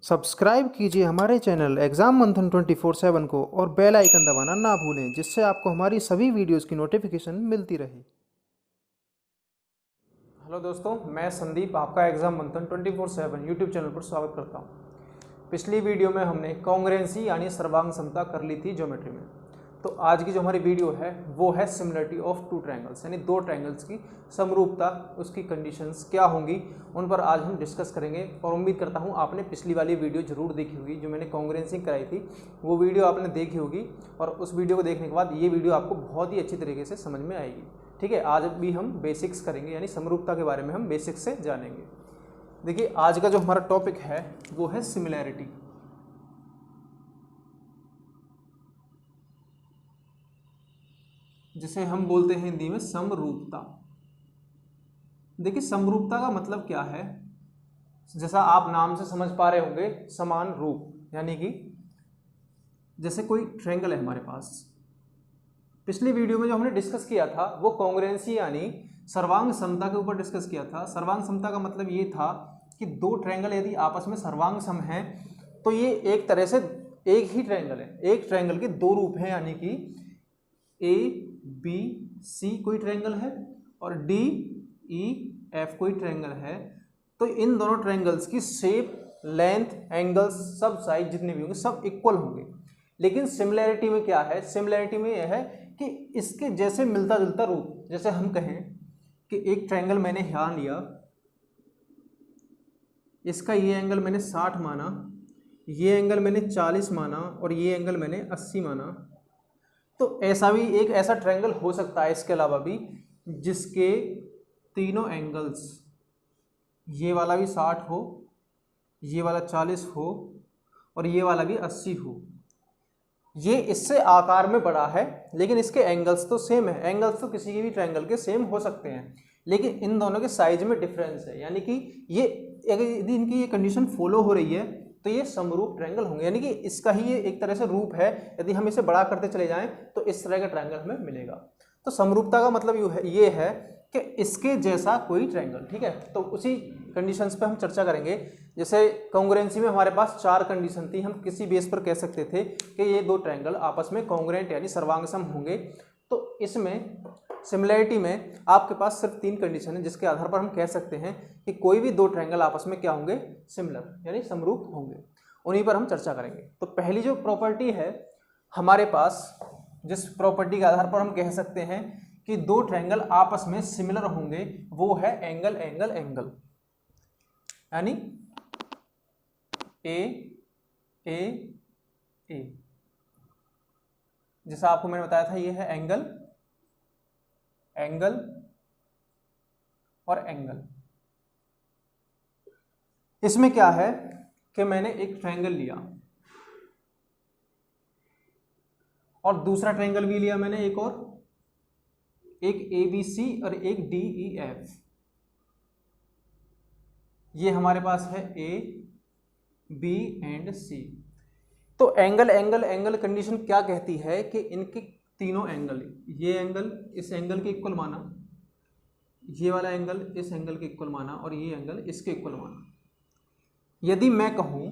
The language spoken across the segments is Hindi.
सब्सक्राइब कीजिए हमारे चैनल एग्ज़ाम मंथन 24/7 को और बेल आइकन दबाना ना भूलें, जिससे आपको हमारी सभी वीडियोस की नोटिफिकेशन मिलती रहे। हेलो दोस्तों, मैं संदीप आपका एग्ज़ाम मंथन 24/7 यूट्यूब चैनल पर स्वागत करता हूं। पिछली वीडियो में हमने कॉन्ग्रुएंसी यानी सर्वांग समता कर ली थी ज्योमेट्री में। तो आज की जो हमारी वीडियो है वो है सिमिलरिटी ऑफ टू ट्रायंगल्स, यानी दो ट्रायंगल्स की समरूपता, उसकी कंडीशंस क्या होंगी, उन पर आज हम डिस्कस करेंगे। और उम्मीद करता हूँ आपने पिछली वाली वीडियो जरूर देखी होगी, जो मैंने कॉन्ग्रुएंसी कराई थी वो वीडियो आपने देखी होगी, और उस वीडियो को देखने के बाद ये वीडियो आपको बहुत ही अच्छी तरीके से समझ में आएगी। ठीक है, आज भी हम बेसिक्स करेंगे, यानी समरूपता के बारे में हम बेसिक्स से जानेंगे। देखिए, आज का जो हमारा टॉपिक है वो है सिमिलैरिटी। जिसे हम बोलते हैं हिंदी में समरूपता। देखिए, समरूपता का मतलब क्या है, जैसा आप नाम से समझ पा रहे होंगे, समान रूप, यानी कि जैसे कोई ट्रायंगल है हमारे पास। पिछली वीडियो में जो हमने डिस्कस किया था वो कॉन्ग्रुएंसी यानी सर्वांग समता के ऊपर डिस्कस किया था। सर्वांग समता का मतलब ये था कि दो ट्रायंगल यदि आपस में सर्वांग सम हैं तो ये एक तरह से एक ही ट्रायंगल है, एक ट्रायंगल के दो रूप हैं, यानी कि ए बी सी कोई ट्रायंगल है और डी ई एफ कोई ट्रायंगल है। तो इन दोनों ट्रायंगल्स की शेप, लेंथ, एंगल्स, सब साइड जितने भी होंगे सब इक्वल होंगे। लेकिन सिमिलैरिटी में क्या है, सिमिलैरिटी में यह है कि इसके जैसे मिलता जुलता रूप, जैसे हम कहें कि एक ट्रायंगल मैंने यहाँ लिया, इसका ये एंगल मैंने 60 माना, ये एंगल मैंने 40 माना और ये एंगल मैंने 80 माना। तो ऐसा भी एक ऐसा ट्रायंगल हो सकता है इसके अलावा भी, जिसके तीनों एंगल्स, ये वाला भी 60 हो, ये वाला 40 हो और ये वाला भी 80 हो। ये इससे आकार में बड़ा है लेकिन इसके एंगल्स तो सेम है। एंगल्स तो किसी के भी ट्रायंगल के सेम हो सकते हैं, लेकिन इन दोनों के साइज में डिफरेंस है, यानी कि ये यदि इनकी ये कंडीशन फॉलो हो रही है तो ये समरूप ट्रायंगल होंगे, यानी कि इसका ही ये एक तरह से रूप है। यदि हम इसे बड़ा करते चले जाएं तो इस तरह का ट्रायंगल हमें मिलेगा। तो समरूपता का मतलब ये है कि इसके जैसा कोई ट्रायंगल। ठीक है, तो उसी कंडीशंस पे हम चर्चा करेंगे। जैसे कॉन्ग्रुएंसी में हमारे पास 4 कंडीशन थी, हम किसी बेस पर कह सकते थे कि ये दो ट्रायंगल आपस में कॉन्ग्रुएंट यानी सर्वांगसम होंगे। तो इसमें सिमिलैरिटी में आपके पास सिर्फ 3 कंडीशन है, जिसके आधार पर हम कह सकते हैं कि कोई भी दो ट्रायंगल आपस में क्या होंगे, सिमिलर यानी समरूप होंगे। उन्हीं पर हम चर्चा करेंगे। तो पहली जो प्रॉपर्टी है हमारे पास, जिस प्रॉपर्टी के आधार पर हम कह सकते हैं कि दो ट्रायंगल आपस में सिमिलर होंगे, वो है एंगल एंगल एंगल, यानी ए ए ए। जैसा आपको मैंने बताया था, ये है एंगल एंगल और एंगल। इसमें क्या है कि मैंने एक ट्रायंगल लिया और दूसरा ट्रायंगल भी लिया मैंने, एक ए बी सी और एक डी ई एफ। ये हमारे पास है ए बी एंड सी। तो एंगल एंगल एंगल कंडीशन क्या कहती है कि इनके तीनों एंगल, ये एंगल इस एंगल के इक्वल माना, ये वाला एंगल इस एंगल के इक्वल माना और ये एंगल इसके इक्वल माना। यदि मैं कहूं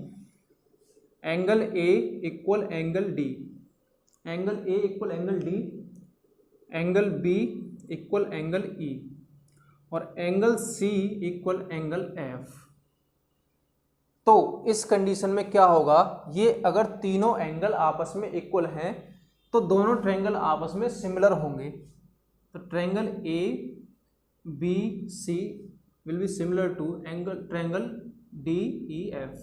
angle a equal angle d, angle a equal angle d, angle b equal angle e और angle c equal angle f, तो इस कंडीशन में क्या होगा, ये अगर तीनों एंगल आपस में इक्वल हैं तो दोनों ट्रायंगल आपस में सिमिलर होंगे। तो triangle A B C will be similar to triangle D E F.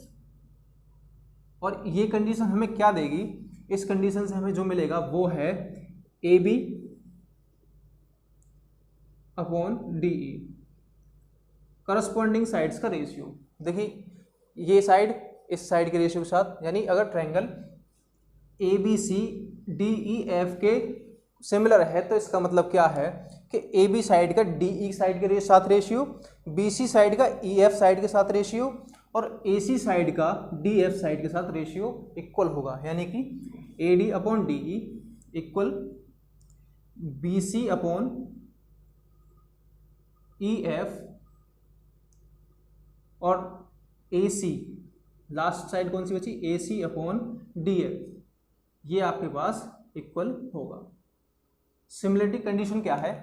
और ये कंडीशन हमें क्या देगी, इस कंडीशन से हमें जो मिलेगा वो है A B upon D E, corresponding sides का रेशियो। देखिए, ये साइड इस साइड के रेशियो के साथ, यानी अगर triangle A B C D E F के सिमिलर है तो इसका मतलब क्या है कि ए बी साइड का डी ई साइड के साथ रेशियो, बी सी साइड का ई एफ साइड के साथ रेशियो और ए सी साइड का डी एफ साइड के साथ रेशियो इक्वल होगा, यानी कि A D upon D E equal B C upon E F और ए सी लास्ट साइड कौन सी बची, A C upon D F, ये आपके पास इक्वल होगा। सिमिलरिटी कंडीशन क्या है,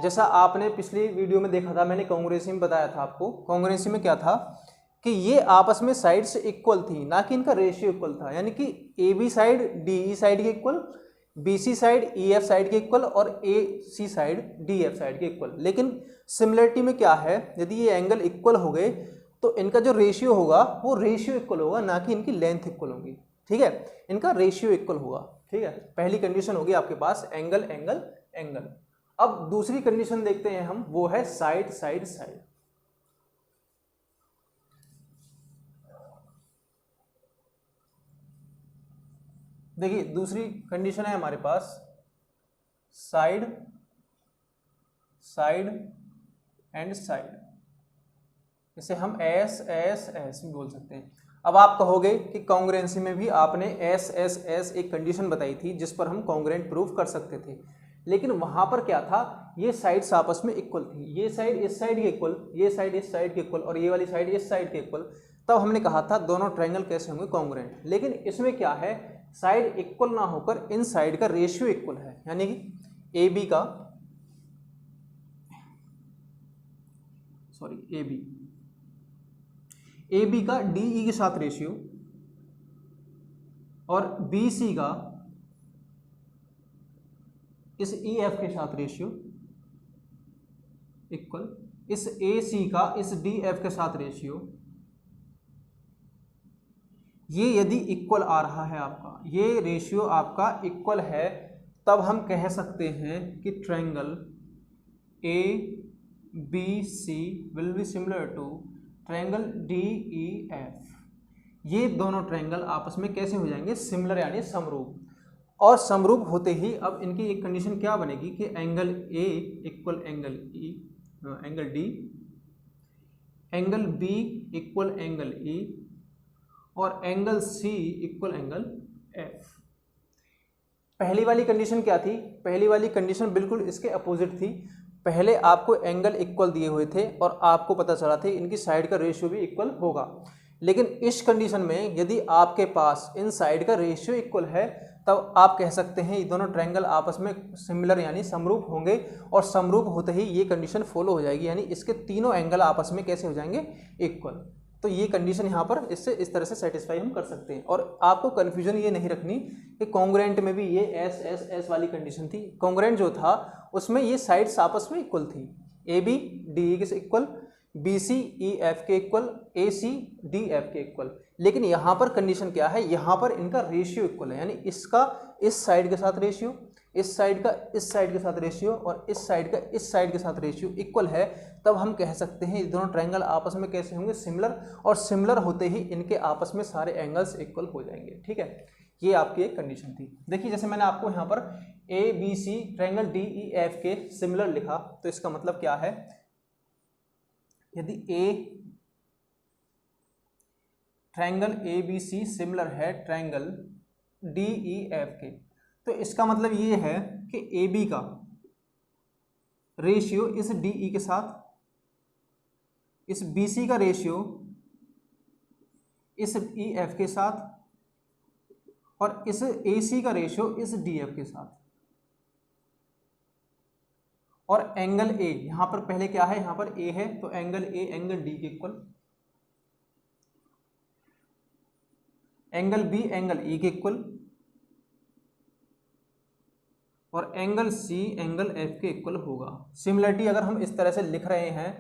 जैसा आपने पिछली वीडियो में देखा था, मैंने कांग्रेसी में बताया था आपको, कांग्रेसी में क्या था कि ये आपस में साइड से इक्वल थी, ना कि इनका रेशियो इक्वल था, यानी कि A B side d E side के equal, B c side e f side के इक्वल और ए सी साइड डी एफ साइड के इक्वल। लेकिन सिमिलरिटी में क्या है, यदि ये एंगल इक्वल हो गए तो इनका जो रेशियो होगा वो रेशियो इक्वल होगा, ना कि इनकी लेंथ इक्वल होगी। ठीक है, इनका रेशियो इक्वल होगा। ठीक है, पहली कंडीशन होगी आपके पास एंगल एंगल एंगल। अब दूसरी कंडीशन देखते हैं हम, वो है साइड साइड साइड। देखिए दूसरी कंडीशन है हमारे पास साइड साइड एंड साइड, इसे हम एस एस एस भी बोल सकते हैं। अब आप कहोगे कि कॉन्ग्रुएंसी में भी आपने एस एस एस एक कंडीशन बताई थी जिस पर हम कॉन्ग्रुएंट प्रूफ कर सकते थे, लेकिन वहां पर क्या था, ये साइड्स आपस में इक्वल थी, ये साइड इस साइड के इक्वल, ये साइड इस साइड के इक्वल और ये वाली साइड इस साइड के इक्वल। तब हमने कहा था दोनों ट्रायंगल कैसे होंगे, कॉन्ग्रुएंट। लेकिन इसमें क्या है, साइड इक्वल ना होकर इन साइड का रेशियो इक्वल है, यानी कि ए बी का ए बी का डी ई के साथ रेशियो और बी सी का इस ई एफ के साथ रेशियो इक्वल, इस ए सी का इस डी एफ के साथ रेशियो, ये यदि इक्वल आ रहा है आपका, ये रेशियो आपका इक्वल है, तब हम कह सकते हैं कि triangle A B C will be similar to triangle D E F. ये दोनों ट्रायंगल आपस में कैसे हो जाएंगे, सिमिलर यानी समरूप। और समरूप होते ही अब इनकी एक कंडीशन क्या बनेगी कि angle a equal angle e angle d, angle b equal angle e और angle c equal angle f. पहली वाली कंडीशन क्या थी, पहली वाली कंडीशन बिल्कुल इसके अपोजिट थी। पहले आपको एंगल इक्वल दिए हुए थे और आपको पता चला था इनकी साइड का रेशियो भी इक्वल होगा। लेकिन इस कंडीशन में यदि आपके पास इन साइड का रेशियो इक्वल है, तब आप कह सकते हैं ये दोनों ट्रायंगल आपस में सिमिलर यानी समरूप होंगे, और समरूप होते ही ये कंडीशन फॉलो हो जाएगी, यानी इसके तीनों एंगल आपस में कैसे हो जाएंगे, इक्वल। तो ये कंडीशन यहाँ पर इससे इस तरह से सेटिस्फाई हम कर सकते हैं। और आपको कन्फ्यूजन ये नहीं रखनी कि कॉन्ग्रुएंट में भी ये एस एस एस वाली कंडीशन थी। कॉन्ग्रुएंट जो था उसमें ये साइड्स आपस में इक्वल थी, ए बी डी ई के equal, B C E F के equal, A C D F के इक्वल। लेकिन यहाँ पर कंडीशन क्या है, यहाँ पर इनका रेशियो इक्वल है, यानी इसका इस साइड के साथ रेशियो, इस साइड का इस साइड के साथ रेशियो और इस साइड का इस साइड के साथ रेशियो इक्वल है। तब हम कह सकते हैं ये दोनों ट्रायंगल आपस में कैसे होंगे, सिमिलर, और सिमिलर होते ही इनके आपस में सारे एंगल्स इक्वल हो जाएंगे। ठीक है, ये आपकी एक कंडीशन थी। देखिए जैसे मैंने आपको यहाँ पर A B C triangle D E F के सिमिलर लिखा, तो इसका मतलब क्या है, यदि a triangle A B C similar है ट्रायंगल डी ई एफ के, तो इसका मतलब ये है कि ए बी का रेशियो इस डी ई के साथ, इस बी सी का रेशियो इस ई एफ के साथ और इस ए सी का रेशियो इस डी एफ के साथ। और एंगल ए यहां पर पहले क्या है, यहां पर ए है, तो एंगल ए एंगल डी के इक्वल, एंगल बी एंगल ई के इक्वल और एंगल सी एंगल एफ के इक्वल होगा। सिमिलरिटी अगर हम इस तरह से लिख रहे हैं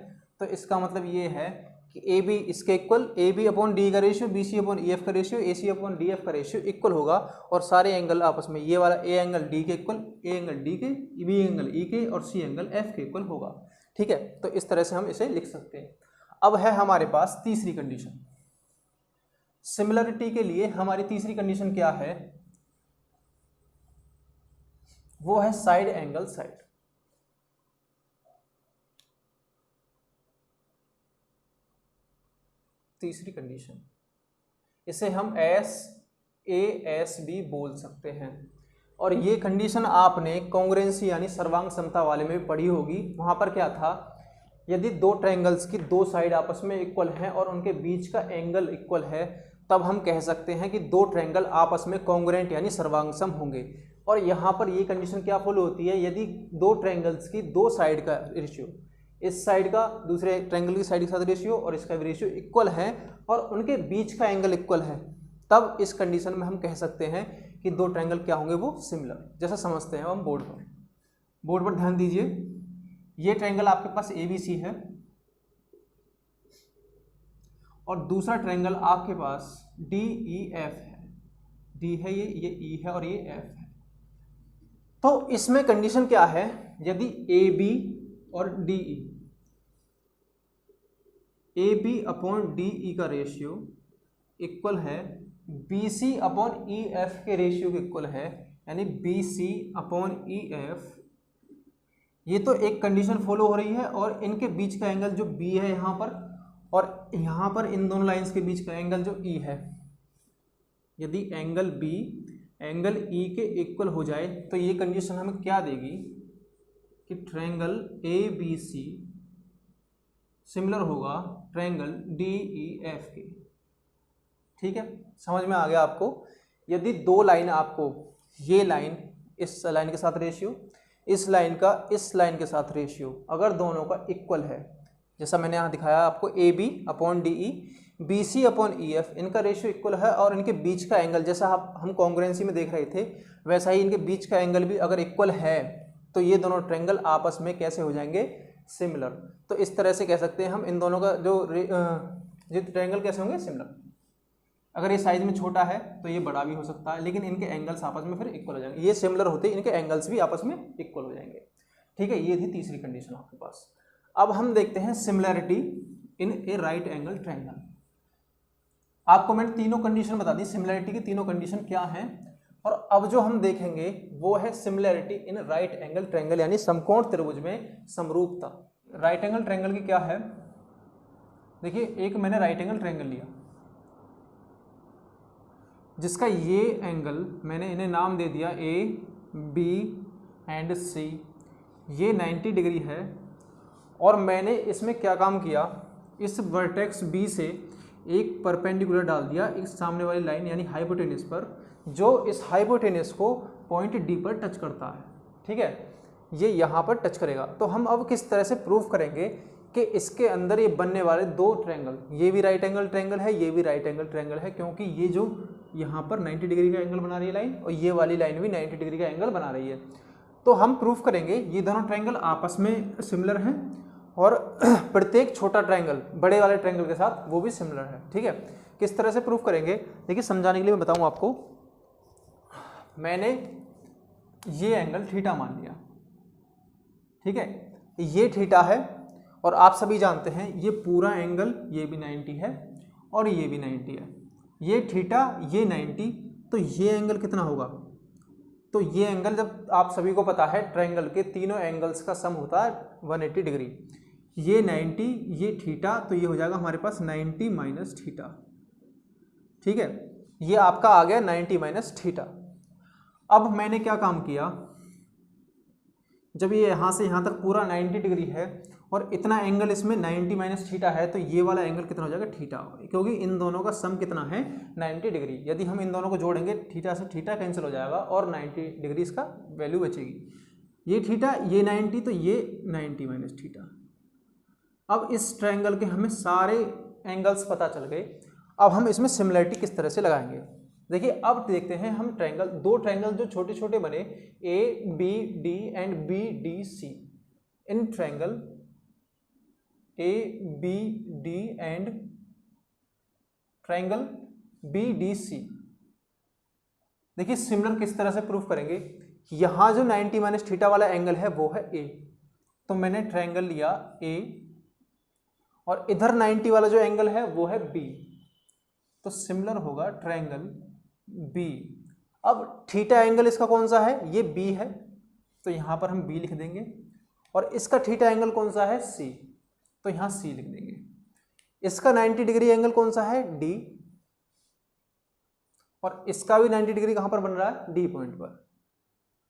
तो इसका मतलब ये है कि ए बी इसके equal, a B upon d का रेशियो, बी सी अपॉन ई एफ का ratio, a C upon D f का रेशियो इक्वल होगा, और सारे एंगल आपस में ये वाला ए एंगल डी के इक्वल, ए एंगल डी के, बी एंगल ई के और सी एंगल एफ के इक्वल होगा। ठीक है, तो इस तरह से हम इसे लिख सकते हैं। अब है हमारे पास तीसरी कंडीशन। सिमिलरिटी के लिए हमारी तीसरी कंडीशन क्या है, वो है साइड एंगल साइड। तीसरी कंडीशन, इसे हम एस ए एस बी बोल सकते हैं। और ये कंडीशन आपने कॉन्ग्रुएंसी यानी सर्वांग समता वाले में पढ़ी होगी। वहां पर क्या था यदि दो ट्रायंगल्स की दो साइड आपस में इक्वल हैं और उनके बीच का एंगल इक्वल है, तब हम कह सकते हैं कि दो ट्रायंगल आपस में कॉन्ग्रुएंट यानी सर्वांगसम होंगे। और यहाँ पर ये कंडीशन क्या फॉलो होती है, यदि दो ट्रायंगल्स की दो साइड का रेशियो, इस साइड का दूसरे ट्रायंगल की साइड के साथ रेशियो और इसका भी रेशियो इक्वल है और उनके बीच का एंगल इक्वल है, तब इस कंडीशन में हम कह सकते हैं कि दो ट्रायंगल क्या होंगे, वो सिमिलर। जैसा समझते हैं हम बोर्ड पर ध्यान दीजिए। ये ट्रायंगल आपके पास ABC है और दूसरा ट्रायंगल आपके पास DEF है। D है ये E है और ये F है। तो इसमें कंडीशन क्या है, यदि AB और DE, AB अपॉन DE का रेशियो इक्वल है BC अपॉन EF के रेशियो के इक्वल है, यानी BC अपॉन EF, ये तो एक कंडीशन फॉलो हो रही है। और इनके बीच का एंगल जो B है यहाँ पर, और यहाँ पर इन दोनों लाइंस के बीच का एंगल जो E है, यदि एंगल B एंगल E के इक्वल हो जाए तो ये कंडीशन हमें क्या देगी कि ट्रायंगल ABC सिमिलर होगा ट्रायंगल DEF के। ठीक है, समझ में आ गया आपको। यदि दो लाइन, आपको ये लाइन इस लाइन के साथ रेशियो, इस लाइन का इस लाइन के साथ रेशियो अगर दोनों का इक्वल है, जैसा मैंने यहाँ दिखाया आपको, AB upon DE, BC upon EF, इनका रेशियो इक्वल है और इनके बीच का एंगल, जैसा हम कॉन्ग्रुएंसी में देख रहे थे, वैसा ही इनके बीच का एंगल भी अगर इक्वल है, तो ये दोनों ट्रायंगल आपस में कैसे हो जाएंगे, सिमिलर। तो इस तरह से कह सकते हैं हम इन दोनों का जो ट्रायंगल कैसे होंगे, सिमिलर। अगर ये साइज में छोटा है तो ये बड़ा भी हो सकता है, लेकिन इनके एंगल्स आपस में फिर इक्वल हो जाएंगे। ये सिमिलर होते इनके एंगल्स भी आपस में इक्वल हो जाएंगे। ठीक है, ये थी तीसरी कंडीशन आपके पास। अब हम देखते हैं सिमिलैरिटी इन ए राइट एंगल ट्रायंगल। आपको मैंने तीनों कंडीशन बता दी, सिमिलैरिटी की तीनों कंडीशन क्या हैं। और अब जो हम देखेंगे वो है similarity in right angle triangle, यानी समकोण त्रिभुज में समरूपता। राइट एंगल ट्रायंगल की क्या है, देखिए एक मैंने राइट एंगल ट्रायंगल लिया जिसका ये एंगल मैंने इन्हें नाम दे दिया A, B एंड C, ये 90 डिग्री है। और मैंने इसमें क्या काम किया, इस वर्टेक्स B से एक परपेंडिकुलर डाल दिया एक सामने वाली लाइन यानी हाइपोटेनस पर, जो इस हाइपोटेनस को पॉइंट D पर टच करता है। ठीक है, ये यहाँ पर टच करेगा। तो हम अब किस तरह से प्रूव करेंगे कि इसके अंदर ये बनने वाले दो ट्रायंगल, ये भी राइट एंगल ट्रायंगल है, ये भी राइट एंगल ट्रायंगल है, क्योंकि ये जो यहाँ पर 90 डिग्री का एंगल बना रही है लाइन और ये वाली लाइन भी 90 डिग्री का एंगल बना रही है। तो हम प्रूफ करेंगे ये दोनों ट्रायंगल आपस में सिमिलर हैं और प्रत्येक छोटा ट्रायंगल बड़े वाले ट्रायंगल के साथ वो भी सिमिलर है। ठीक है, किस तरह से प्रूफ करेंगे, देखिए समझाने के लिए मैं बताऊँ आपको। मैंने ये एंगल थीटा मान लिया, ठीक है, ये थीटा है और आप सभी जानते हैं ये पूरा एंगल ये भी 90 है और ये भी 90 है, ये थीटा ये 90, तो ये एंगल कितना होगा, तो ये एंगल, जब आप सभी को पता है ट्रायंगल के तीनों एंगल्स का सम होता है 180 डिग्री, ये 90 ये थीटा, तो ये हो जाएगा हमारे पास 90 माइनस थीटा। ठीक है, ये आपका आ गया 90 माइनस थीटा। अब मैंने क्या काम किया, जब ये यहाँ से यहाँ तक पूरा 90 डिग्री है और इतना एंगल इसमें 90 माइनस थीटा है, तो ये वाला एंगल कितना हो जाएगा, थीटा, क्योंकि इन दोनों का सम कितना है 90 डिग्री। यदि हम इन दोनों को जोड़ेंगे थीटा से थीटा कैंसिल हो जाएगा और 90 डिग्री इसका वैल्यू बचेगी। ये थीटा ये 90, तो ये 90 माइनस थीटा। अब इस ट्रायंगल के हमें सारे एंगल्स पता चल गए। अब हम इसमें सिमिलरिटी किस तरह से लगाएंगे, देखिए अब देखते हैं हम ट्रायंगल, दो ट्रायंगल जो छोटे छोटे बने ABD and BDC, in triangle ABD and triangle BDC, देखिए सिमिलर किस तरह से प्रूफ करेंगे। यहाँ जो 90 माइनस थीटा वाला एंगल है वो है A, तो मैंने ट्रायंगल लिया A और इधर 90 वाला जो एंगल है वो है B, तो सिमिलर होगा ट्रायंगल B। अब थीटा एंगल इसका कौन सा है, ये B है, तो यहाँ पर हम B लिख देंगे, और इसका थीटा एंगल कौन सा है C, तो यहाँ C लिख देंगे। इसका 90 डिग्री एंगल कौन सा है D, और इसका भी 90 डिग्री कहाँ पर बन रहा है, D पॉइंट पर।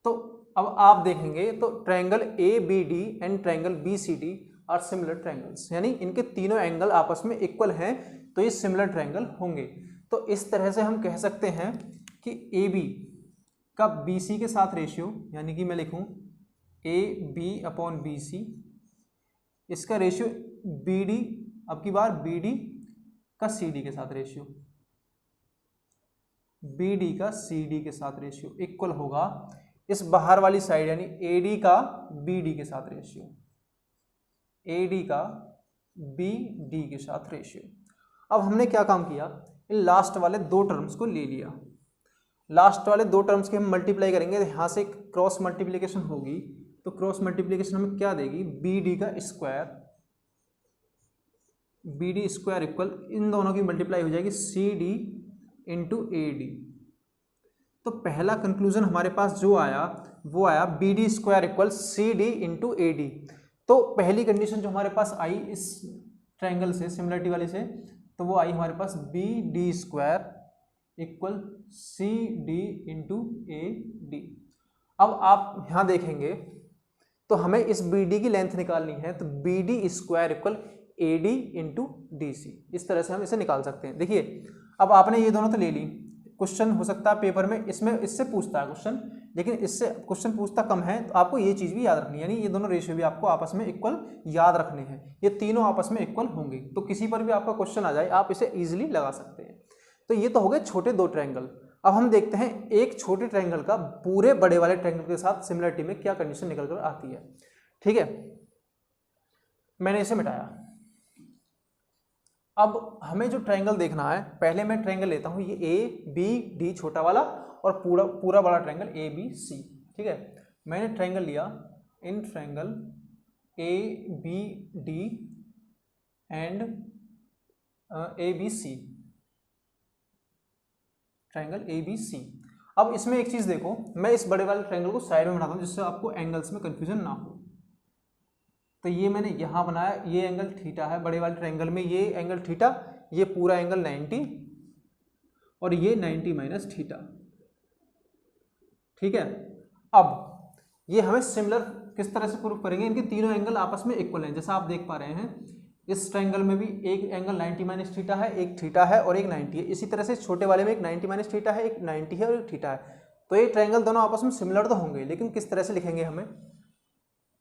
तो अब आप देखेंगे तो triangle ABD and triangle BCD are similar triangles, यानी इनके तीनों एंगल आपस में इक्वल हैं तो ये सिमिलर ट्रायंगल होंगे। तो इस तरह से हम कह सकते हैं कि ए बी का बी सी के साथ रेशियो, यानी कि मैं लिखूं A B upon B C, इसका रेशियो बी डी, अब की बार बी डी का सी डी के साथ रेशियो, बी डी का सी डी के साथ रेशियो इक्वल होगा इस बाहर वाली साइड यानी ए डी का बी डी के साथ रेशियो, ए डी का बी डी के साथ रेशियो। अब हमने क्या काम किया, इन लास्ट वाले दो टर्म्स को ले लिया, लास्ट वाले दो टर्म्स के हम मल्टीप्लाई करेंगे, यहाँ से क्रॉस मल्टीप्लिकेशन होगी, तो क्रॉस मल्टीप्लिकेशन हमें क्या देगी, बी डी का square, B D square equal इन दोनों की मल्टीप्लाई हो जाएगी सी डी इंटू ए डी। तो पहला कंक्लूजन हमारे पास जो आया वो आया B D square equal C D into ए डी। तो पहली कंडीशन जो हमारे पास आई इस ट्रायंगल से, सिमिलरिटी वाली से, तो वो आई हमारे पास b D square equal C D into ए डी। अब आप यहाँ देखेंगे तो हमें इस बी डी की लेंथ निकालनी है, तो B D square equal A D into D C, इस तरह से हम इसे निकाल सकते हैं। देखिए अब आपने ये दोनों तो ले ली, क्वेश्चन हो सकता है पेपर में इसमें इससे पूछता है क्वेश्चन, लेकिन इससे क्वेश्चन पूछता कम है, तो आपको ये चीज़ भी याद रखनी है, यानी ये दोनों रेशियो भी आपको आपस में इक्वल याद रखने हैं, ये तीनों आपस में इक्वल होंगे, तो किसी पर भी आपका क्वेश्चन आ जाए आप इसे ईजिली लगा सकते हैं। तो ये तो हो गए छोटे दो ट्रायंगल। अब हम देखते हैं एक छोटे ट्रायंगल का पूरे बड़े वाले ट्रायंगल के साथ सिमिलरिटी में क्या कंडीशन निकल कर आती है। ठीक है, मैंने इसे मिटाया। अब हमें जो ट्रायंगल देखना है, पहले मैं ट्रायंगल लेता हूं, ये ए बी डी छोटा वाला और पूरा बड़ा ट्रायंगल ए बी सी। ठीक है, मैंने ट्रायंगल लिया, इन triangle A B D and A B C, triangle A B C. अब इसमें एक चीज देखो, मैं इस बड़े वाले ट्रायंगल को साइड में बनाता हूं जिससे आपको एंगल्स में कंफ्यूजन ना हो। तो ये मैंने यहाँ बनाया, ये एंगल थीटा है बड़े वाले ट्रायंगल में, ये एंगल थीटा, ये पूरा एंगल 90 और ये 90 माइनस थीटा। ठीक है, अब ये हमें सिमिलर किस तरह से प्रूव करेंगे, इनके तीनों एंगल आपस में इक्वल हैं, जैसा आप देख पा रहे हैं इस ट्रायंगल में भी एक एंगल 90 माइनस थीटा है, एक थीटा है और एक 90 है। इसी तरह से छोटे वाले में एक 90 माइनस थीटा है, एक 90 है और एक थीटा है। तो ये ट्रायंगल दोनों आपस में सिमिलर तो होंगे, लेकिन किस तरह से लिखेंगे हमें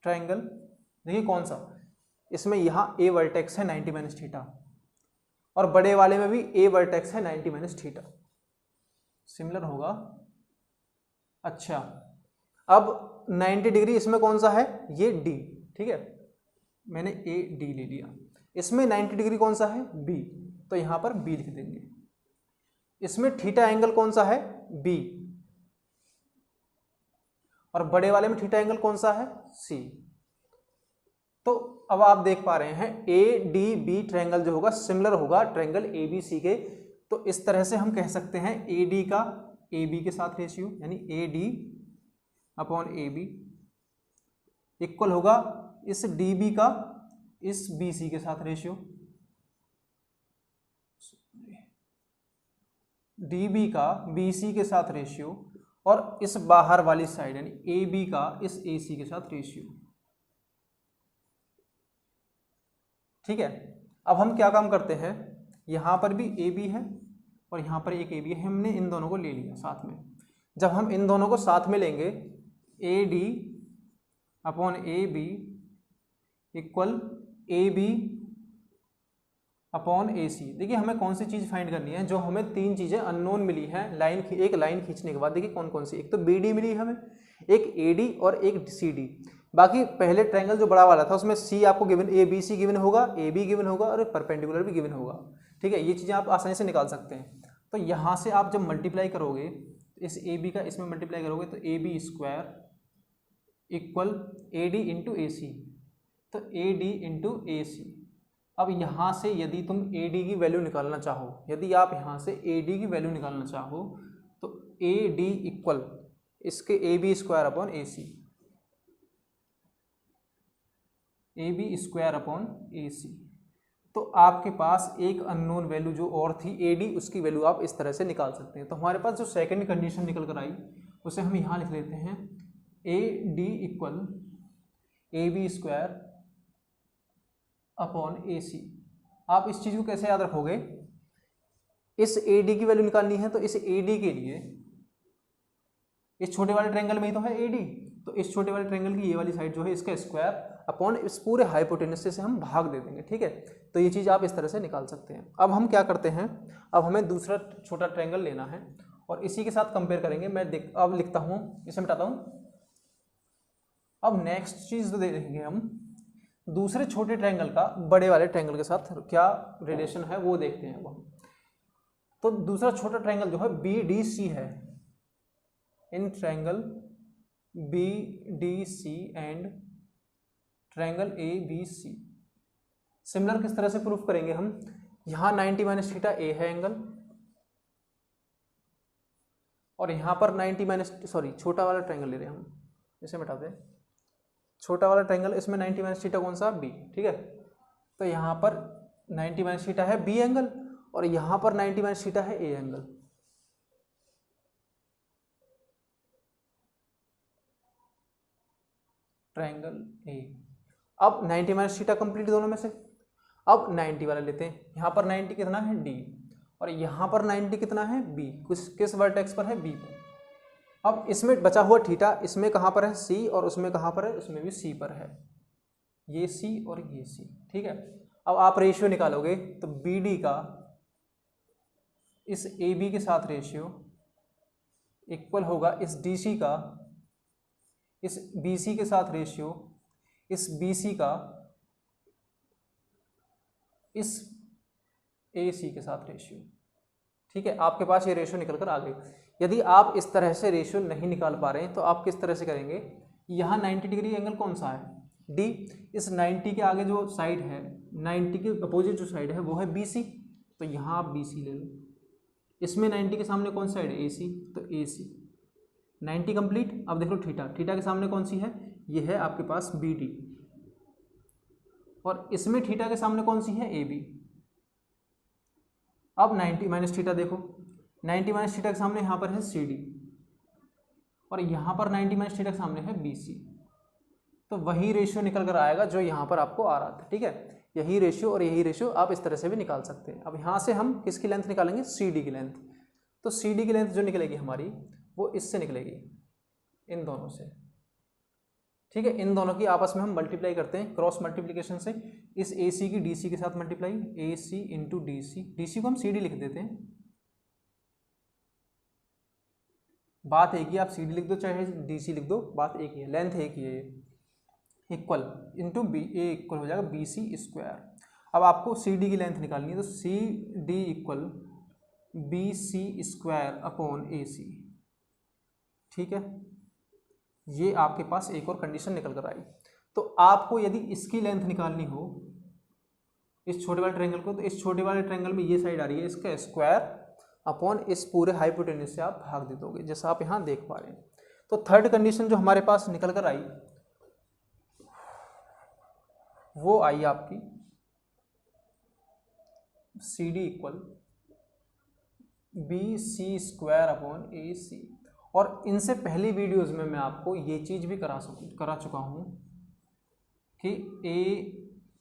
ट्रायंगल, देखिए कौन सा, इसमें यहाँ ए वर्टेक्स है 90 माइनस थीटा और बड़े वाले में भी ए वर्टेक्स है 90 माइनस थीटा, सिमिलर होगा। अच्छा, अब 90 डिग्री इसमें कौन सा है, ये डी। ठीक है, मैंने ए डी ले लिया, इसमें 90 डिग्री कौन सा है, बी, तो यहाँ पर बी लिख देंगे। इसमें थीटा एंगल कौन सा है, बी, और बड़े वाले में थीटा एंगल कौन सा है, सी। तो अब आप देख पा रहे हैं ए डी बी ट्रायंगल जो होगा सिमिलर होगा ट्रायंगल ए बी सी के। तो इस तरह से हम कह सकते हैं ए डी का ए बी के साथ रेशियो, यानी A D upon A B equal होगा इस डी बी का इस बी सी के साथ रेशियो, डी बी का बी सी के साथ रेशियो, और इस बाहर वाली साइड यानी ए बी का इस ए सी के साथ रेशियो। ठीक है, अब हम क्या काम करते हैं, यहाँ पर भी ए बी है और यहाँ पर एक ए बी है, हमने इन दोनों को ले लिया साथ में। जब हम इन दोनों को साथ में लेंगे a D upon A B equal a B upon a c. देखिए हमें कौन सी चीज़ फाइंड करनी है, जो हमें तीन चीज़ें अननोन मिली हैं एक लाइन खींचने के बाद। देखिए कौन कौन सी, एक तो बी डी मिली हमें, एक ए डी और एक सी डी। बाकी पहले ट्रायंगल जो बड़ा वाला था उसमें सी आपको given, A B C given होगा, ए बी गिवन होगा और परपेंडिकुलर भी गिवन होगा। ठीक है, ये चीज़ें आप आसानी से निकाल सकते हैं। तो यहाँ से आप जब मल्टीप्लाई करोगे इस ए बी का इसमें मल्टीप्लाई करोगे तो a b square equal A D into a c, तो ए डी इंटू ए सी। अब यहाँ से यदि तुम ए डी की वैल्यू निकालना चाहो, यदि आप यहाँ से ए डी की वैल्यू निकालना चाहो तो ए डी इक्वल इसके a b square upon a c, a b square upon a c. तो आपके पास एक अननोन वैल्यू जो और थी ए डी, उसकी वैल्यू आप इस तरह से निकाल सकते हैं। तो हमारे पास जो सेकंड कंडीशन निकल कर आई उसे हम यहाँ लिख लेते हैं a d equal a b square upon a c. आप इस चीज़ को कैसे याद रखोगे, इस ए डी की वैल्यू निकालनी है तो इस ए डी के लिए इस छोटे वाले ट्रायंगल में ही तो है ए डी, तो इस छोटे वाले ट्रायंगल की ये वाली साइड जो है इसका स्क्वायर अपॉन इस पूरे हाइपोटेनस से हम भाग दे देंगे। ठीक है, तो ये चीज़ आप इस तरह से निकाल सकते हैं। अब हम क्या करते हैं, अब हमें दूसरा छोटा ट्रायंगल लेना है और इसी के साथ कंपेयर करेंगे। मैं अब लिखता हूँ, इसे मिटाता हूँ। अब नेक्स्ट चीज़ तो देखेंगे हम दूसरे छोटे ट्रायंगल का बड़े वाले ट्रायंगल के साथ क्या रिलेशन है वो देखते हैं। वो तो दूसरा छोटा ट्रायंगल जो है बी डी सी है, इन triangle B D C and triangle A B C similar किस तरह से प्रूफ करेंगे हम, यहाँ 90 माइनस थीटा ए है एंगल और यहाँ पर 90 माइनस छोटा वाला ट्रायंगल ले रहे हैं हम, इसे मिटाते हैं। छोटा वाला ट्रायंगल इसमें 90 माइनस थीटा कौन सा, बी। ठीक है, तो यहाँ पर 90 माइनस थीटा है बी एंगल और यहाँ पर 90 माइनस थीटा है ए एंगल। ट्रायंगल ए, अब 90 माइनस थीटा कंप्लीट दोनों में से। अब 90 वाला लेते हैं, यहाँ पर 90 कितना है डी और यहाँ पर 90 कितना है बी, किस वर्टेक्स पर है, बी पर। अब इसमें बचा हुआ थीटा इसमें कहाँ पर है, सी, और उसमें कहाँ पर है, उसमें भी सी पर है, ये सी और ये सी। ठीक है, अब आप रेशियो निकालोगे तो बी डी का इस ए बी के साथ रेशियो इक्वल होगा इस डी सी का इस बी सी के साथ रेशियो इस बी सी का इस ए सी के साथ रेशियो। ठीक है, आपके पास ये रेशियो निकल कर आ गई। यदि आप इस तरह से रेशियो नहीं निकाल पा रहे हैं तो आप किस तरह से करेंगे, यहाँ 90 डिग्री एंगल कौन सा है, डी। इस 90 के आगे जो साइड है, 90 के अपोजिट जो साइड है वो है बी सी, तो यहाँ आप बी सी ले लो। इसमें 90 के सामने कौन साइड है, ए सी, तो ए सी 90 कंप्लीट। अब देखो थीटा, थीटा के सामने कौन सी है, ये है आपके पास बी डी, और इसमें थीटा के सामने कौन सी है, ए बी। अब 90 माइनस थीटा देखो, 90 माइनस थीटा के सामने यहाँ पर है सी डी और यहाँ पर 90 माइनस थीटा के सामने है बी सी, तो वही रेशियो निकल कर आएगा जो यहाँ पर आपको आ रहा था। ठीक है, यही रेशियो और यही रेशियो आप इस तरह से भी निकाल सकते हैं। अब यहाँ से हम किसकी लेंथ निकालेंगे, सी डी की लेंथ। तो सी डी की लेंथ जो निकलेगी हमारी वो इससे निकलेगी, इन दोनों से। ठीक है, इन दोनों की आपस में हम मल्टीप्लाई करते हैं क्रॉस मल्टीप्लिकेशन से। इस ए सी की डी सी के साथ multiply, a c into D c, d c को हम सी डी लिख देते हैं। बात एक ही, आप सी डी लिख दो चाहे डी सी लिख दो, बात एक ही है, लेंथ एक ही है। ये इक्वल इंटू बी, ए इक्वल हो जाएगा बी सी स्क्वायर। अब आपको सी डी की लेंथ निकालनी है तो c d equal B c square upon a c. ठीक है, ये आपके पास एक और कंडीशन निकल कर आई। तो आपको यदि इसकी लेंथ निकालनी हो इस छोटे वाले ट्रायंगल को, तो इस छोटे वाले ट्रायंगल में ये साइड आ रही है, इसका स्क्वायर अपॉन इस पूरे हाइपोटेनस से आप भाग दे दोगे, जैसा आप यहाँ देख पा रहे हैं। तो थर्ड कंडीशन जो हमारे पास निकल कर आई वो आई आपकी c d equal B c square upon a c. और इनसे पहली वीडियोस में मैं आपको ये चीज़ भी करा चुका हूँ कि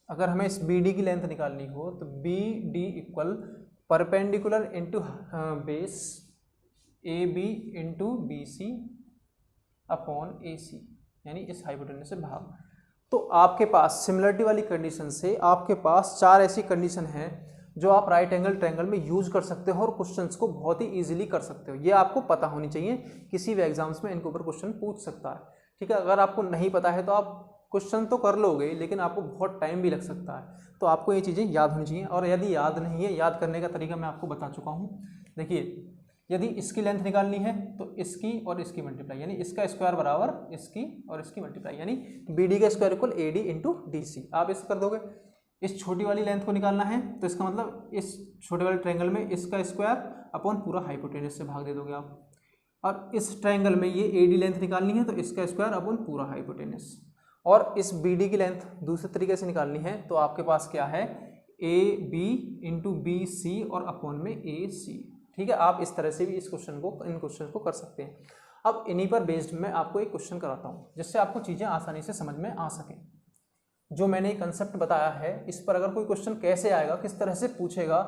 अगर हमें इस बी डी की लेंथ निकालनी हो तो B d equal perpendicular into base a B into B C upon a c, यानी इस हाइपोटेनस से भाग। तो आपके पास सिमिलरिटी वाली कंडीशन से आपके पास 4 ऐसी कंडीशन हैं जो आप राइट एंगल ट्रायंगल में यूज़ कर सकते हो और क्वेश्चंस को बहुत ही इजीली कर सकते हो। ये आपको पता होनी चाहिए, किसी भी एग्जाम्स में इनके ऊपर क्वेश्चन पूछ सकता है। ठीक है, अगर आपको नहीं पता है तो आप क्वेश्चन तो कर लोगे लेकिन आपको बहुत टाइम भी लग सकता है, तो आपको ये चीज़ें याद होनी चाहिए। और यदि याद नहीं है, याद करने का तरीका मैं आपको बता चुका हूँ। देखिए, यदि इसकी लेंथ निकालनी है तो इसकी और इसकी मल्टीप्लाई, यानी इसका स्क्वायर बराबर इसकी और इसकी मल्टीप्लाई, यानी बी डी का square equal A D into D C. आप इसे कर दोगे। इस छोटी वाली लेंथ को निकालना है तो इसका मतलब इस छोटे वाले ट्रायंगल में इसका स्क्वायर अपॉन पूरा हाइपोटेनस से भाग दे दोगे आप। और इस ट्रायंगल में ये ए डी लेंथ निकालनी है तो इसका स्क्वायर अपॉन पूरा हाइपोटेनस। और इस बी डी की लेंथ दूसरे तरीके से निकालनी है तो आपके पास क्या है, A B into B C और अपॉन में ए सी। ठीक है, आप इस तरह से भी इन क्वेश्चन को कर सकते हैं। अब इन्हीं पर बेस्ड मैं आपको एक क्वेश्चन कराता हूँ जिससे आपको चीज़ें आसानी से समझ में आ सकें। जो मैंने कंसेप्ट बताया है इस पर अगर कोई क्वेश्चन कैसे आएगा, किस तरह से पूछेगा,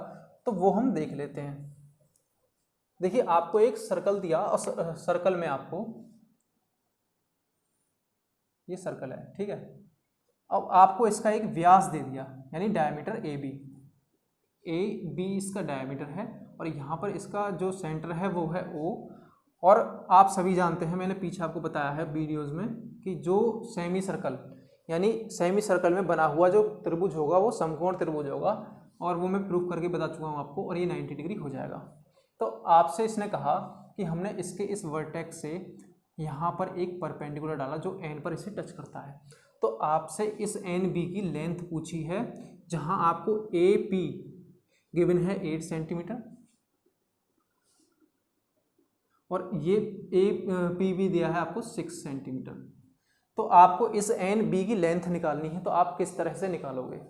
तो वो हम देख लेते हैं। देखिए आपको एक सर्कल दिया और सर्कल में आपको ये सर्कल है, ठीक है। अब आपको इसका एक व्यास दे दिया यानी डायमीटर ए बी इसका डायमीटर है और यहाँ पर इसका जो सेंटर है वो है O। और आप सभी जानते हैं, मैंने पीछे आपको बताया है वीडियोस में कि जो सेमी सर्कल यानी सेमी सर्कल में बना हुआ जो त्रिभुज होगा वो समकोण त्रिभुज होगा, और वो मैं प्रूफ करके बता चुका हूँ आपको, और ये 90 डिग्री हो जाएगा। तो आपसे इसने कहा कि हमने इसके इस वर्टेक्स से यहाँ पर एक परपेंडिकुलर डाला जो एन पर इसे टच करता है। तो आपसे इस एन बी की लेंथ पूछी है, जहाँ आपको ए पी गिवन है 8 सेंटीमीटर और ये ए पी भी दिया है आपको 6 सेंटीमीटर। तो आपको इस एन बी की लेंथ निकालनी है, तो आप किस तरह से निकालोगे?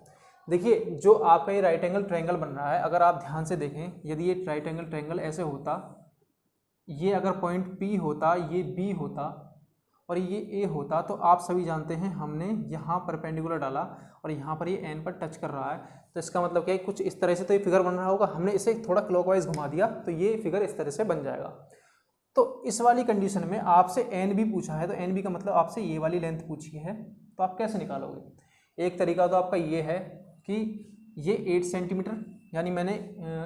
देखिए जो आपका ये राइट एंगल ट्रायंगल बन रहा है, अगर आप ध्यान से देखें, यदि ये राइट एंगल ट्रायंगल ऐसे होता, ये अगर पॉइंट P होता, ये B होता और ये A होता, तो आप सभी जानते हैं हमने यहाँ परपेंडिकुलर डाला और यहाँ पर ये N पर टच कर रहा है, तो इसका मतलब क्या है, कुछ इस तरह से तो ये फिगर बन रहा होगा। हमने इसे थोड़ा क्लॉकवाइज घुमा दिया तो ये फिगर इस तरह से बन जाएगा। तो इस वाली कंडीशन में आपसे NB पूछा है, तो NB का मतलब आपसे ये वाली लेंथ पूछी है, तो आप कैसे निकालोगे? एक तरीका तो आपका ये है कि ये 8 सेंटीमीटर यानी मैंने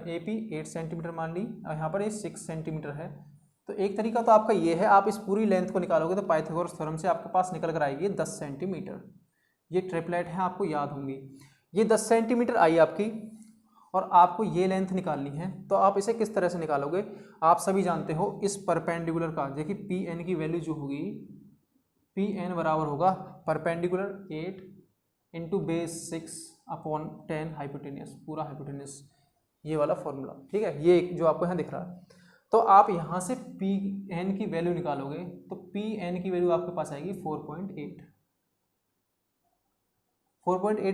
AP 8 सेंटीमीटर मान ली और यहाँ पर ये 6 सेंटीमीटर है। तो एक तरीका तो आपका ये है, आप इस पूरी लेंथ को निकालोगे तो पाइथागोरस थ्योरम से आपके पास निकल कर आएगी 10 सेंटीमीटर। ये ट्रिपलेट है, आपको याद होंगी। ये 10 सेंटीमीटर आई आपकी और आपको ये लेंथ निकालनी है, तो आप इसे किस तरह से निकालोगे? आप सभी जानते हो इस परपेंडिकुलर का, देखिए पी एन की वैल्यू जो होगी, पी एन बराबर होगा perpendicular 8 into base 6 upon 10 hypotenuse, पूरा हाइपोटेनियस, ये वाला फॉर्मूला, ठीक है। ये जो आपको यहाँ दिख रहा है, तो आप यहाँ से पी एन की वैल्यू निकालोगे तो पी एन की वैल्यू आपके पास आएगी 4.8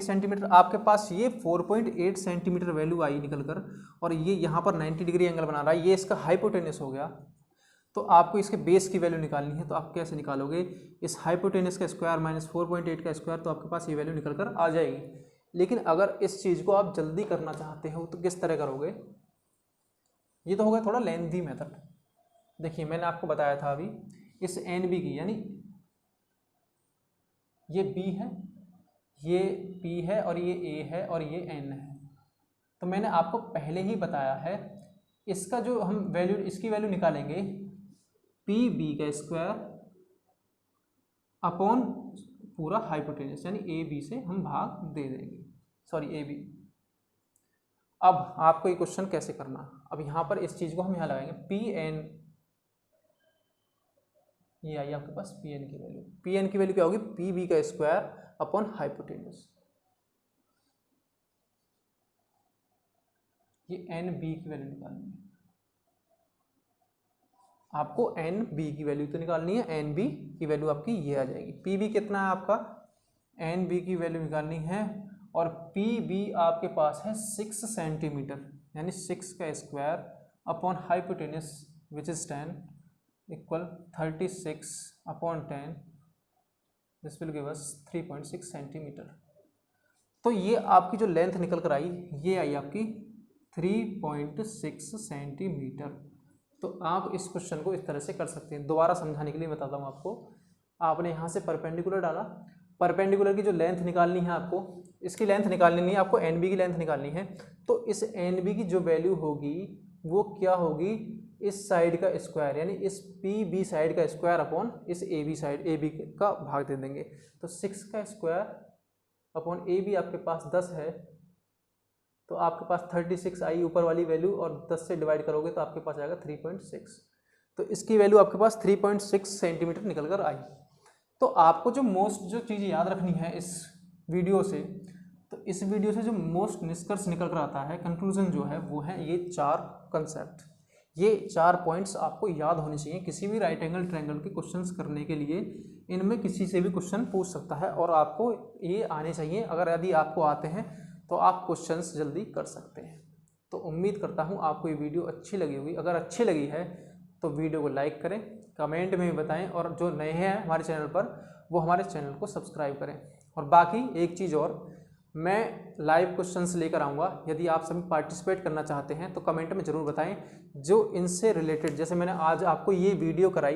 सेंटीमीटर। आपके पास ये 4.8 सेंटीमीटर वैल्यू आई निकल कर, और ये यहाँ पर 90 डिग्री एंगल बना रहा है, ये इसका हाइपोटेनस हो गया। तो आपको इसके बेस की वैल्यू निकालनी है, तो आप कैसे निकालोगे? इस हाइपोटेनस का स्क्वायर माइनस 4.8 का स्क्वायर, तो आपके पास ये वैल्यू निकल कर आ जाएगी। लेकिन अगर इस चीज़ को आप जल्दी करना चाहते हो तो किस तरह करोगे? ये तो होगा थोड़ा लेंथी मेथड। देखिए मैंने आपको बताया था अभी, इस एन बी की यानी ये बी है, ये पी है और ये ए है और ये एन है, तो मैंने आपको पहले ही बताया है इसका जो हम वैल्यू, इसकी वैल्यू निकालेंगे पी बी का स्क्वायर अपॉन पूरा हाइपोटेनस यानी ए बी से हम भाग दे देंगे, सॉरी ए बी। अब आपको ये क्वेश्चन कैसे करना, अब यहाँ पर इस चीज़ को हम यहाँ लगाएंगे पी एन, ये आई आपके पास पी एन की वैल्यू। पी एन की वैल्यू क्या होगी? पी बी का स्क्वायर अपॉन हाइपोटेनस, ये एन बी की वैल्यू निकालनी है आपको। एन बी की वैल्यू तो निकालनी है, एन बी की वैल्यू आपकी ये आ जाएगी। पी बी कितना है आपका? एन बी की वैल्यू निकालनी है, और पी बी आपके पास है 6 सेंटीमीटर यानी 6 का square upon hypotenuse which is 10 equal 36 upon 10, this will give us 3.6 centimetre. तो ये आपकी जो लेंथ निकल कर आई, ये आई आपकी 3.6 सेंटीमीटर। तो आप इस क्वेश्चन को इस तरह से कर सकते हैं। दोबारा समझाने के लिए बताता हूँ आपको। आपने यहाँ से परपेंडिकुलर डाला, परपेंडिकुलर की जो लेंथ निकालनी है आपको, इसकी लेंथ निकालनी नहीं है आपको, एन बी की लेंथ निकालनी है। तो इस एन बी की जो वैल्यू होगी वो क्या होगी? इस साइड का स्क्वायर यानी इस पी बी साइड का स्क्वायर अपॉन इस A B side, A B का भाग दे देंगे। तो 6 का स्क्वायर अपॉन ए बी आपके पास 10 है, तो आपके पास 36 आई ऊपर वाली वैल्यू, और 10 से डिवाइड करोगे तो आपके पास आएगा 3.6। तो इसकी वैल्यू आपके पास 3.6 सेंटीमीटर निकल कर आई। तो आपको जो मोस्ट जो चीज़ याद रखनी है इस वीडियो से, तो इस वीडियो से जो मोस्ट निष्कर्ष निकल कर आता है, कंक्लूजन जो है वो है ये 4 कंसेप्ट, ये 4 पॉइंट्स आपको याद होने चाहिए किसी भी राइट एंगल ट्रायंगल के क्वेश्चंस करने के लिए। इनमें किसी से भी क्वेश्चन पूछ सकता है और आपको ये आने चाहिए। अगर यदि आपको आते हैं तो आप क्वेश्चंस जल्दी कर सकते हैं। तो उम्मीद करता हूँ आपको ये वीडियो अच्छी लगी होगी। अगर अच्छी लगी है तो वीडियो को लाइक करें, कमेंट में भी बताएं, और जो नए हैं हमारे चैनल पर वो हमारे चैनल को सब्सक्राइब करें। और बाकी एक चीज़ और, मैं लाइव क्वेश्चंस लेकर आऊँगा। यदि आप सभी पार्टिसिपेट करना चाहते हैं तो कमेंट में ज़रूर बताएं। जो इनसे रिलेटेड, जैसे मैंने आज आपको ये वीडियो कराई,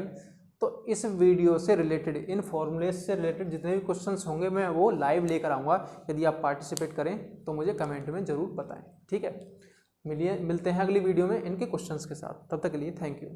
तो इस वीडियो से रिलेटेड, इन फॉर्मूलेज से रिलेटेड जितने भी क्वेश्चंस होंगे मैं वो लाइव लेकर आऊँगा। यदि आप पार्टिसिपेट करें तो मुझे कमेंट में ज़रूर बताएं। ठीक है, मिलते हैं अगली वीडियो में इनके क्वेश्चंस के साथ। तब तक के लिए थैंक यू।